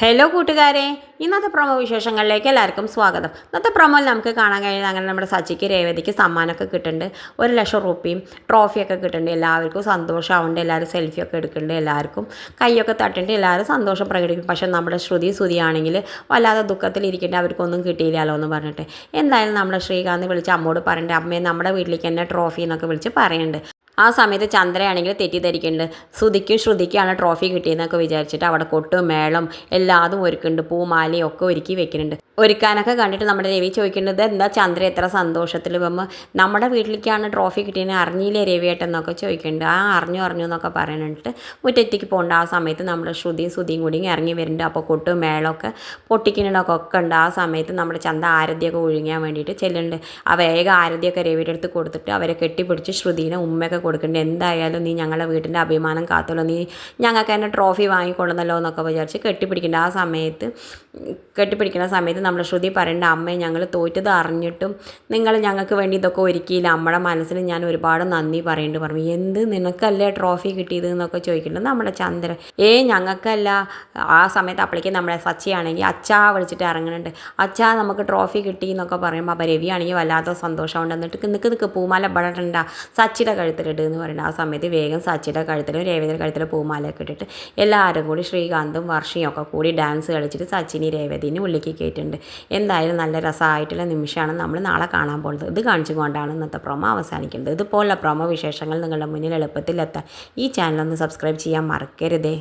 Hello കൂട്ടുകാരെ, ഇന്നത്തെ promo വിശേഷങ്ങളിലേക്ക് എല്ലാവർക്കും സ്വാഗതം. ഇന്നത്തെ പ്രൊമോയിൽ നമുക്ക് കാണാൻ കഴിയുന്നത് അങ്ങനെ നമ്മുടെ സച്ചിക്ക് രേവതിക്ക് സമ്മാനമൊക്കെ കിട്ടുന്നുണ്ട്. 1,00,000 രൂപയും ട്രോഫിയൊക്കെ കിട്ടുന്നുണ്ട്. എല്ലാവർക്കും സന്തോഷമാവുന്നുണ്ട്. എല്ലാവരും സെൽഫിയൊക്കെ എടുക്കുന്നുണ്ട്. എല്ലാവർക്കും കൈയൊക്കെ തട്ടുന്നുണ്ട്. എല്ലാവരും സന്തോഷം പ്രകടിപ്പിക്കും. പക്ഷേ നമ്മുടെ ശ്രുതിയാണെങ്കിൽ വല്ലാതെ ദുഃഖത്തിലിരിക്കേണ്ട, അവർക്കൊന്നും കിട്ടിയില്ലല്ലോ എന്ന് പറഞ്ഞിട്ട്. എന്തായാലും നമ്മുടെ ശ്രീകാന്ത് വിളിച്ച് അമ്മോട് പറയുന്നുണ്ട്, അമ്മയെ നമ്മുടെ വീട്ടിലേക്ക് തന്നെ ട്രോഫി എന്നൊക്കെ വിളിച്ച് പറയുന്നുണ്ട്. ആ സമയത്ത് ചന്ദ്രയാണെങ്കിൽ തെറ്റിദ്ധരിക്കുന്നുണ്ട്. ശ്രുതിക്കാണ് ട്രോഫി കിട്ടിയെന്നൊക്കെ വിചാരിച്ചിട്ട് അവിടെ കൊട്ടും മേളം എല്ലാതും ഒരുക്കുന്നുണ്ട്. പൂമാലയും ഒക്കെ ഒരുക്കി വെക്കുന്നുണ്ട്. ഒരുക്കാനൊക്കെ കണ്ടിട്ട് നമ്മുടെ രവി ചോദിക്കേണ്ടത്, എന്താ ചന്ദ്ര എത്ര സന്തോഷത്തിൽ വന്ന് നമ്മുടെ വീട്ടിലേക്കാണ് ട്രോഫി കിട്ടിയതിന് അറിഞ്ഞില്ലേ രവിയേട്ടെന്നൊക്കെ ചോദിക്കുന്നുണ്ട്. അറിഞ്ഞു എന്നൊക്കെ പറയുന്നുണ്ട്. മുറ്റത്തേക്ക് പോകേണ്ട ആ സമയത്ത് നമ്മുടെ ശ്രുതിയും കൂടി ഇറങ്ങി വരുന്നുണ്ട്. അപ്പോൾ കൊട്ടും മേളമൊക്കെ പൊട്ടിക്കുന്നുണ്ടൊക്കെ ഉണ്ട്. ആ സമയത്ത് നമ്മുടെ ചന്ത ആരതിയൊക്കെ ഒഴുങ്ങാൻ വേണ്ടിയിട്ട് ചെല്ലുന്നുണ്ട്. ആ വേഗം ആരതിയൊക്കെ രവിയുടെ അടുത്ത് കൊടുത്തിട്ട് അവരെ കെട്ടിപ്പിടിച്ച് ശ്രുതിനെ ഉമ്മയൊക്കെ കൊടുക്കുന്നുണ്ട്. എന്തായാലും നീ ഞങ്ങളുടെ വീട്ടിൻ്റെ അഭിമാനം കാത്തല്ലോ, നീ ഞങ്ങൾക്ക് തന്നെ ട്രോഫി വാങ്ങിക്കൊള്ളുന്നല്ലോ എന്നൊക്കെ വിചാരിച്ച് കെട്ടിപ്പിടിക്കേണ്ട. കെട്ടിപ്പിടിക്കുന്ന സമയത്ത് നമ്മുടെ ശ്രുതി പറയേണ്ട, അമ്മയെ ഞങ്ങൾ തോറ്റത് അറിഞ്ഞിട്ടും നിങ്ങൾ ഞങ്ങൾക്ക് വേണ്ടി ഇതൊക്കെ ഒരുക്കിയില്ല. നമ്മുടെ മനസ്സിൽ ഞാൻ ഒരുപാട് നന്ദി പറഞ്ഞു. എന്ത് നിനക്കല്ലേ ട്രോഫി കിട്ടിയത് എന്നൊക്കെ ചോദിക്കുന്നുണ്ട് നമ്മുടെ ചന്ദ്രൻ. ഞങ്ങൾക്കല്ല. ആ സമയത്ത് അപ്പോഴേക്കും നമ്മുടെ സച്ചിയാണെങ്കിൽ അച്ഛാ വിളിച്ചിട്ട് ഇറങ്ങുന്നുണ്ട്. അച്ഛാ നമുക്ക് ട്രോഫി കിട്ടി എന്നൊക്കെ പറയുമ്പോൾ അപ്പോൾ രവിയാണെങ്കിൽ വല്ലാത്ത സന്തോഷമുണ്ട്. എന്നിട്ട് നിൽക്ക് പൂമാല ഇടണ്ട, സച്ചിയുടെ കഴുത്തിലിട്ട് എന്ന് പറയുന്നത്. ആ സമയത്ത് വേഗം സച്ചിയുടെ കഴുത്തിലും രേവതിയുടെ കഴുത്തിലും പൂമാലയൊക്കെ ഇട്ടിട്ട് എല്ലാവരും കൂടി ശ്രീകാന്തും വർഷയും ഒക്കെ കൂടി ഡാൻസ് കളിച്ചിട്ട് സച്ചിനി രേവതിനെ ഉള്ളിലേക്ക് കയറ്റുന്നുണ്ട്. എന്തായാലും നല്ല രസമായിട്ടുള്ള നിമിഷമാണ് നമ്മൾ നാളെ കാണാൻ പോകുന്നത്. ഇത് കാണിച്ചുകൊണ്ടാണ് ഇന്നത്തെ പ്രൊമോ അവസാനിക്കുന്നത്. ഇതുപോലുള്ള പ്രൊമോ വിശേഷങ്ങൾ നിങ്ങളുടെ മുന്നിൽ എളുപ്പത്തിൽ എത്താൻ ഈ ചാനലൊന്ന് സബ്സ്ക്രൈബ് ചെയ്യാൻ മറക്കരുതേ.